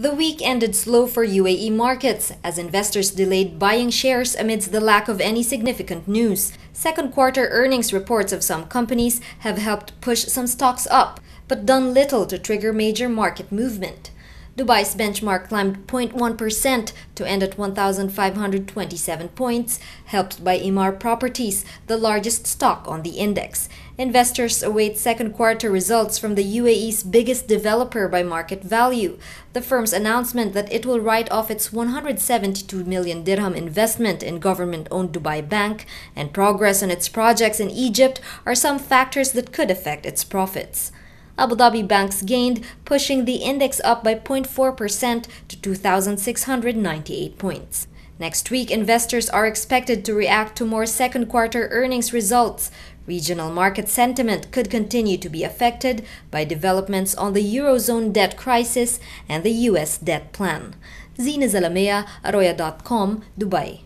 The week ended slow for UAE markets as investors delayed buying shares amidst the lack of any significant news. Second quarter earnings reports of some companies have helped push some stocks up, but done little to trigger major market movement. Dubai's benchmark climbed 0.1% to end at 1,527 points, helped by Emaar Properties, the largest stock on the index. Investors await second quarter results from the UAE's biggest developer by market value. The firm's announcement that it will write off its 172 million dirham investment in government-owned Dubai Bank and progress on its projects in Egypt are some factors that could affect its profits. Abu Dhabi banks gained, pushing the index up by 0.4% to 2,698 points. Next week, investors are expected to react to more second quarter earnings results. Regional market sentiment could continue to be affected by developments on the Eurozone debt crisis and the US debt plan. Zina Zalamea, Arroya.com, Dubai.